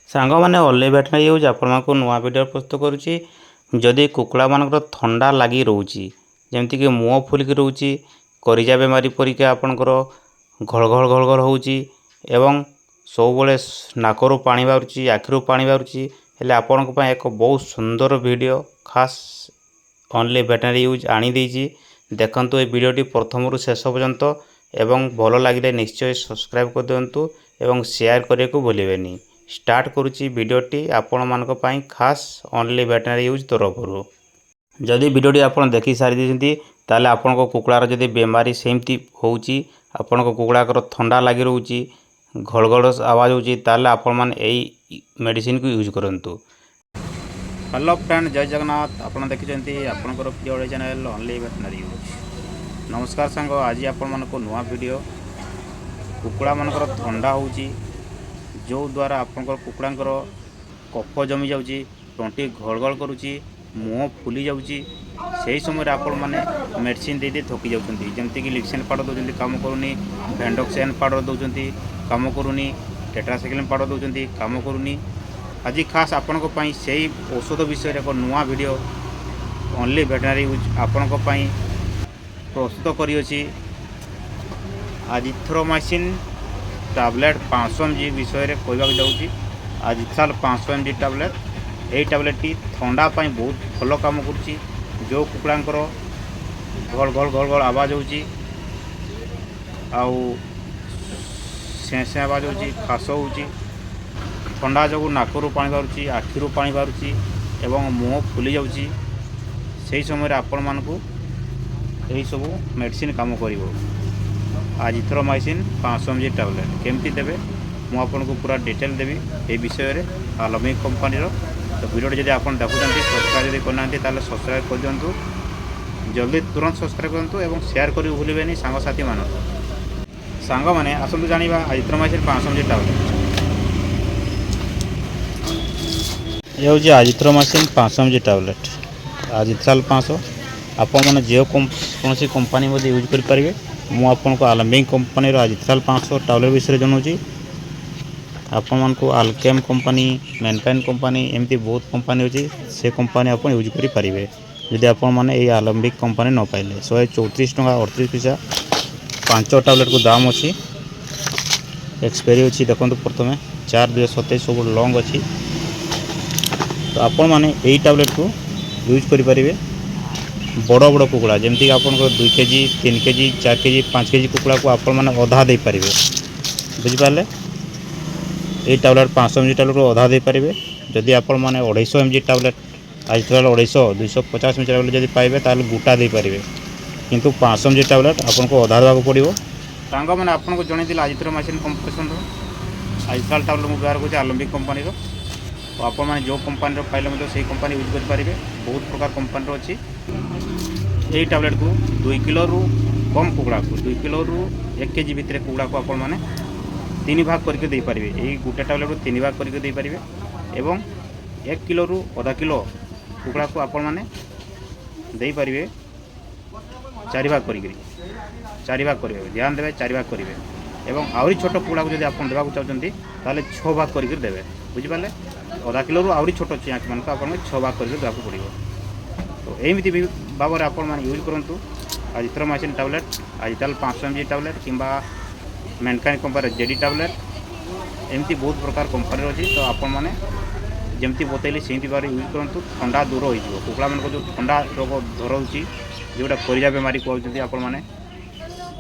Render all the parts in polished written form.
ସାଙ୍ଗମାନେ online veterinary use ଆପଣମାନଙ୍କୁ ନୂଆ ଭିଡ଼ିଓ ପ୍ରସ୍ତୁତ କରୁଛି। ଯଦି କୁକୁଡ଼ାମାନଙ୍କର ଥଣ୍ଡା ଲାଗି ରହୁଛି, ଯେମିତିକି ମୁହଁ ଫୁଲିକି ରହୁଛି, କରିଜା ବେମାରୀ ପରିକା ଆପଣଙ୍କର ଘଳ ହେଉଛି ଏବଂ ସବୁବେଳେ ନାକରୁ ପାଣି ବାହାରୁଛି, ଆଖିରୁ ପାଣି ବାହାରୁଛି, ହେଲେ ଆପଣଙ୍କ ପାଇଁ ଏକ ବହୁତ ସୁନ୍ଦର ଭିଡ଼ିଓ ଖାସ୍ ଅନଲାଇନ୍ ଭେଟନାରୀ ୟୁଜ୍ ଆଣିଦେଇଛି। ଦେଖନ୍ତୁ ଏ ଭିଡ଼ିଓଟି ପ୍ରଥମରୁ ଶେଷ ପର୍ଯ୍ୟନ୍ତ ଏବଂ ଭଲ ଲାଗିଲେ ନିଶ୍ଚୟ ସବସ୍କ୍ରାଇବ୍ କରିଦିଅନ୍ତୁ ଏବଂ ସେୟାର କରିବାକୁ ଭୁଲିବେନି। sh କରୁଛି ଭିଡ଼ିଓଟି ଆପଣମାନଙ୍କ ପାଇଁ ଖାସ୍ ଅନଲାଇନ୍ ଭେଟନାରୀ ୟୁଜ୍ ତରଫରୁ। ଯଦି ଭିଡ଼ିଓଟି ଆପଣ ଦେଖି ସାରିଛନ୍ତି ତାହେଲେ ଆପଣଙ୍କ କୁକୁଡ଼ାର ଯଦି ବେମାରୀ ସେମିତି ହେଉଛି, ଆପଣଙ୍କ କୁକୁଡ଼ାଙ୍କର ଥଣ୍ଡା ଲାଗି ରହୁଛି, ଘଳ ଆବାଜ ହେଉଛି, ତାହେଲେ ଆପଣମାନେ ଏଇ ମେଡ଼ିସିନକୁ ୟୁଜ୍ କରନ୍ତୁ। ହ୍ୟାଲୋ ଫ୍ରେଣ୍ଡ, ଜୟ ଜଗନ୍ନାଥ। ଆପଣ ଦେଖିଛନ୍ତି ଆପଣଙ୍କର ପ୍ରିୟ Odia channel online veterinary use. ନମସ୍କାର ସାଙ୍ଗ, ଆଜି ଆପଣମାନଙ୍କୁ ନୂଆ ଭିଡ଼ିଓ। କୁକୁଡ଼ାମାନଙ୍କର ଥଣ୍ଡା ହେଉଛି, ଯେଉଁ ଦ୍ୱାରା ଆପଣଙ୍କର କୁକୁଡ଼ାଙ୍କର କଫ ଜମି ଯାଉଛି, ତଣ୍ଟି ଘଳ କରୁଛି, ମୁହଁ ଫୁଲି ଯାଉଛି, ସେହି ସମୟରେ ଆପଣମାନେ ମେଡ଼ିସିନ ଦେଇ ଥକି ଯାଉଛନ୍ତି। ଯେମିତିକି ଲିକ୍ସେନ୍ ପାଉଡ଼ର ଦେଉଛନ୍ତି, କାମ କରୁନି, ଭେଣ୍ଡୋକ୍ସେନ୍ ପାଉଡ଼ର ଦେଉଛନ୍ତି, କାମ କରୁନି, ଟେଟ୍ରାସାଇକ୍ଲିନ୍ ପାଉଡ଼ର ଦେଉଛନ୍ତି, କାମ କରୁନି। ଆଜି ଖାସ୍ ଆପଣଙ୍କ ପାଇଁ ସେହି ଔଷଧ ବିଷୟରେ ଏକ ନୂଆ ଭିଡ଼ିଓ ଅନଲାଇନ୍ ଭେଟନାରୀ ୟୁଜ୍ ଆପଣଙ୍କ ପାଇଁ ପ୍ରସ୍ତୁତ କରିଅଛି। ଆଜିଥ୍ରୋମାଇସିନ୍ ଟ୍ୟାବଲେଟ୍ 500 mg ବିଷୟରେ କହିବାକୁ ଯାଉଛି। ଆଜିଥାଲ୍ 500 mg ଟ୍ୟାବଲେଟ୍, ଏହି ଟ୍ୟାବଲେଟ୍ଟି ଥଣ୍ଡା ପାଇଁ ବହୁତ ଭଲ କାମ କରୁଛି। ଯେଉଁ କୁକୁଡ଼ାଙ୍କର ଘଳ ଆବାଜ ହେଉଛି, ଆଉ ସେଁ ଆବାଜ ହେଉଛି, ଖାସ ହେଉଛି, ଥଣ୍ଡା ଯୋଗୁଁ ନାକରୁ ପାଣି ବାହାରୁଛି, ଆଖିରୁ ପାଣି ବାହାରୁଛି ଏବଂ ମୁହଁ ଫୁଲି ଯାଉଛି, ସେହି ସମୟରେ ଆପଣମାନଙ୍କୁ ଏହିସବୁ ମେଡ଼ିସିନ କାମ କରିବ। ଆଜିଥ୍ରୋମାଇସିନ୍ 500 mg ଟ୍ୟାବଲେଟ୍ କେମିତି ଦେବେ ମୁଁ ଆପଣଙ୍କୁ ପୁରା ଡିଟେଲ୍ ଦେବି ଏହି ବିଷୟରେ। ଆଲମିକ୍ କମ୍ପାନୀର ତ ଭିଡ଼ିଓଟି ଯଦି ଆପଣ ଦେଖୁଛନ୍ତି, ସବସ୍କ୍ରାଇବ୍ ଯଦି କରିନାହାନ୍ତି ତାହେଲେ ସବସ୍କ୍ରାଇବ୍ କରିଦିଅନ୍ତୁ। ଜଲ୍ଦି ତୁରନ୍ତ ସବସ୍କ୍ରାଇବ୍ କରନ୍ତୁ ଏବଂ ସେୟାର କରିବାକୁ ଭୁଲିବେନି ସାଙ୍ଗସାଥିମାନଙ୍କୁ। ସାଙ୍ଗମାନେ ଆସନ୍ତୁ ଜାଣିବା ଆଜିଥ୍ରୋମାଇସିନ୍ 500 mg ଟ୍ୟାବଲେଟ୍। ଏ ହେଉଛି ଆଜିଥ୍ରୋମାଇସିନ୍ 500 mg ଟ୍ୟାବଲେଟ୍। ଆଜିଥାଲ୍ 500 ଆପଣମାନେ ଯେକୌଣସି କମ୍ପାନୀ ମଧ୍ୟ ୟୁଜ୍ କରିପାରିବେ। ମୁଁ ଆପଣଙ୍କୁ ଆଲମିକ୍ କମ୍ପାନୀର ଆଜିଥାଲ୍ 500 ଟ୍ୟାବଲେଟ୍ ବିଷୟରେ ଜଣାଉଛି। ଆପଣମାନଙ୍କୁ ଆଲକେମ୍ କମ୍ପାନୀ, ମେନକାଇନ୍ କମ୍ପାନୀ, ଏମିତି ବହୁତ କମ୍ପାନୀ ଅଛି, ସେ କମ୍ପାନୀ ଆପଣ ୟୁଜ୍ କରିପାରିବେ। ଯଦି ଆପଣମାନେ ଏଇ ଆଲମ୍ବିକ୍ କମ୍ପାନୀ ନ ପାଇଲେ 134 ଟଙ୍କା 38 ପଇସା 5 ଟ୍ୟାବଲେଟ୍କୁ ଦାମ୍ ଅଛି। ଏକ୍ସପାୟରି ଅଛି ଦେଖନ୍ତୁ, ପ୍ରଥମେ 4/2027 ସବୁ ଲଙ୍ଗ୍ ଅଛି। ତ ଆପଣମାନେ ଏଇ ଟ୍ୟାବଲେଟ୍କୁ ୟୁଜ୍ କରିପାରିବେ ବଡ଼ ବଡ଼ କୁକୁଡ଼ା, ଯେମିତିକି ଆପଣଙ୍କର 2 kg 3 kg 4 kg 5 kg କୁକୁଡ଼ାକୁ ଆପଣମାନେ ଅଧା ଦେଇପାରିବେ। ବୁଝିପାରିଲେ? এই ଟ୍ୟାବଲେଟ୍ 500 mg ଟ୍ୟାବଲେଟ୍ରୁ ଅଧା ଦେଇପାରିବେ। ଯଦି ଆପଣମାନେ 250 mg ଟ୍ୟାବଲେଟ୍ ଆଜିଥାଲ୍ 250 mg ଟ୍ୟାବଲେଟ୍ ଯଦି ପାଇବେ ତାହେଲେ ଗୋଟା ଦେଇପାରିବେ, କିନ୍ତୁ 500 mg ଟ୍ୟାବଲେଟ୍ ଆପଣଙ୍କୁ ଅଧା ଦେବାକୁ ପଡ଼ିବ। ସାଙ୍ଗମାନେ ଆପଣଙ୍କୁ ଜଣାଇଥିଲି ଆଜିଥ୍ରୋମାଇସିନ୍ କମ୍ପୋଜିସନ୍ର ଆଜିଥାଲ୍ ଟ୍ୟାବଲେଟ୍ ମୁଁ ବ୍ୟବହାର କରୁଛି ଆଲମ୍ବିକ୍ କମ୍ପାନୀର। ତ ଆପଣମାନେ ଯେଉଁ କମ୍ପାନୀର ପାଇଲେ ମଧ୍ୟ ସେହି କମ୍ପାନୀ ୟୁଜ୍ କରିପାରିବେ। ବହୁତ ପ୍ରକାର କମ୍ପାନୀର ଅଛି। ଏହି ଟ୍ୟାବଲେଟ୍କୁ 2 କିଲୋରୁ କମ୍ କୁକୁଡ଼ାକୁ, 2 କିଲୋରୁ 1 kg ଭିତରେ କୁକୁଡ଼ାକୁ ଆପଣମାନେ 3 ଭାଗ କରିକି ଦେଇପାରିବେ। ଏହି ଗୋଟେ ଟ୍ୟାବଲେଟ୍କୁ 3 ଭାଗ କରିକି ଦେଇପାରିବେ ଏବଂ 1 କିଲୋରୁ ଅଧା କିଲୋ କୁକୁଡ଼ାକୁ ଆପଣମାନେ ଦେଇପାରିବେ 4 ଭାଗ କରିକିରି। 4 ଭାଗ କରିବେ, ଧ୍ୟାନ ଦେବେ, 4 ଭାଗ କରିବେ ଏବଂ ଆହୁରି ଛୋଟ କୁକୁଡ଼ାକୁ ଯଦି ଆପଣ ଦେବାକୁ ଚାହୁଁଛନ୍ତି ତାହେଲେ 6 ଭାଗ କରିକି ଦେବେ। ବୁଝିପାରିଲେ? ଅଧା କିଲୋରୁ ଆହୁରି ଛୋଟ ଚିଆଁମାନଙ୍କୁ ଆପଣଙ୍କୁ 6 ଭାଗ କରିକି ଦେବାକୁ ପଡ଼ିବ। ତ ଏମିତି ଭାବରେ ଆପଣମାନେ ୟୁଜ୍ କରନ୍ତୁ ଆଜିଥ୍ରୋମାଇସିନ୍ ଟ୍ୟାବଲେଟ୍, ଆଜିଥାଲ୍ 500 mg ଟ୍ୟାବଲେଟ୍ କିମ୍ବା ମେନକାଇନ୍ କମ୍ପାନୀର ଜେଡ଼ି ଟ୍ୟାବଲେଟ୍, ଏମିତି ବହୁତ ପ୍ରକାର କମ୍ପାନୀର ଅଛି। ତ ଆପଣମାନେ ଯେମିତି ବତେଇଲି ସେମିତି ଭାବରେ ୟୁଜ୍ କରନ୍ତୁ, ଥଣ୍ଡା ଦୂର ହୋଇଯିବ। କୁକୁଡ଼ାମାନଙ୍କ ଯେଉଁ ଥଣ୍ଡା ରୋଗ ଧରଉଛି, ଯେଉଁଟା କରିଜା ବେମାରୀ କହୁଛନ୍ତି ଆପଣମାନେ,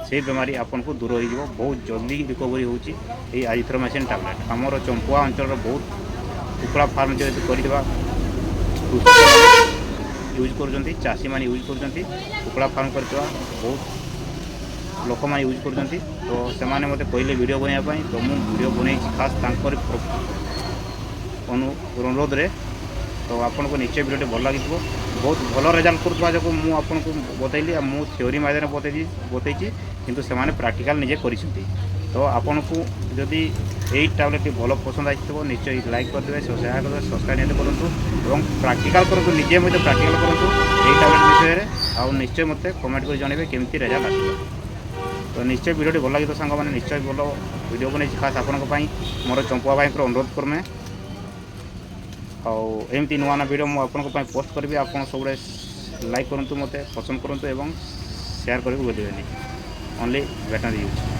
ସେହି ବେମାରୀ ଆପଣଙ୍କୁ ଦୂର ହୋଇଯିବ। ବହୁତ ଜଲ୍ଦି ରିକଭରି ହେଉଛି ଏହି ଆଜିଥ୍ରୋମାଇସିନ୍ ଟ୍ୟାବଲେଟ୍। ଆମର ଚମ୍ପୁଆ ଅଞ୍ଚଳର ବହୁତ କୁକୁଡ଼ା ଫାର୍ମ ଯେହେତୁ କରିଥିବା ୟୁଜ୍ କରୁଛନ୍ତି, ଚାଷୀମାନେ ୟୁଜ୍ କରୁଛନ୍ତି, କୁକୁଡ଼ା ଫାର୍ମ କରିଥିବା ବହୁତ ଲୋକମାନେ ୟୁଜ୍ କରୁଛନ୍ତି। ତ ସେମାନେ ମୋତେ କହିଲେ ଭିଡ଼ିଓ ବନାଇବା ପାଇଁ, ତ ମୁଁ ଭିଡ଼ିଓ ବନେଇଛି ଖାସ୍ ତାଙ୍କର ଅନୁରୋଧରେ। ତ ଆପଣଙ୍କୁ ନିଶ୍ଚୟ ଭିଡ଼ିଓଟି ଭଲ ଲାଗିଥିବ। ବହୁତ ଭଲ ରେଜଲ୍ଟ କରୁଥିବା ଯୋଗୁଁ ମୁଁ ଆପଣଙ୍କୁ ବତେଇଲି। ମୁଁ ଥିଓରି ମାଧ୍ୟମରେ ବତେଇଛି, କିନ୍ତୁ ସେମାନେ ପ୍ରାକ୍ଟିକାଲ୍ ନିଜେ କରିଛନ୍ତି। ତ ଆପଣଙ୍କୁ ଯଦି ଏଇ ଟ୍ୟାବଲେଟ୍ଟି ଭଲ ପସନ୍ଦ ଆସିଥିବ ନିଶ୍ଚୟ ଲାଇକ୍ କରିଦେବେ, ସେୟାର କରିଦେବେ, ସବସ୍କ୍ରାଇବ୍ ନିହାତି କରନ୍ତୁ ଏବଂ ପ୍ରାକ୍ଟିକାଲ୍ କରନ୍ତୁ, ନିଜେ ମଧ୍ୟ ପ୍ରାକ୍ଟିକାଲ୍ କରନ୍ତୁ ଏଇ ଟ୍ୟାବଲେଟ୍ ବିଷୟରେ। ଆଉ ନିଶ୍ଚୟ ମୋତେ କମେଣ୍ଟ କରି ଜଣାଇବେ କେମିତି ରେଜଲ୍ଟ ଆସିବ। ତ ନିଶ୍ଚୟ ଭିଡ଼ିଓଟି ଭଲ ଲାଗିଥିବ ସାଙ୍ଗମାନେ, ନିଶ୍ଚୟ ଭଲ ଭିଡ଼ିଓ ବନେଇଛି ଖାସ୍ ଆପଣଙ୍କ ପାଇଁ। ମୋର ଚମ୍ପୁଆ ଭାଇଙ୍କର ଅନୁରୋଧ କର୍ମେ एमती नुआ नुआ वीडियो मुझे आपन पोस्ट करी आपन सब लाइक करूँ मत पसंद करूँ एवं शेयर करके भूलें ओनली वेटनरी यूज।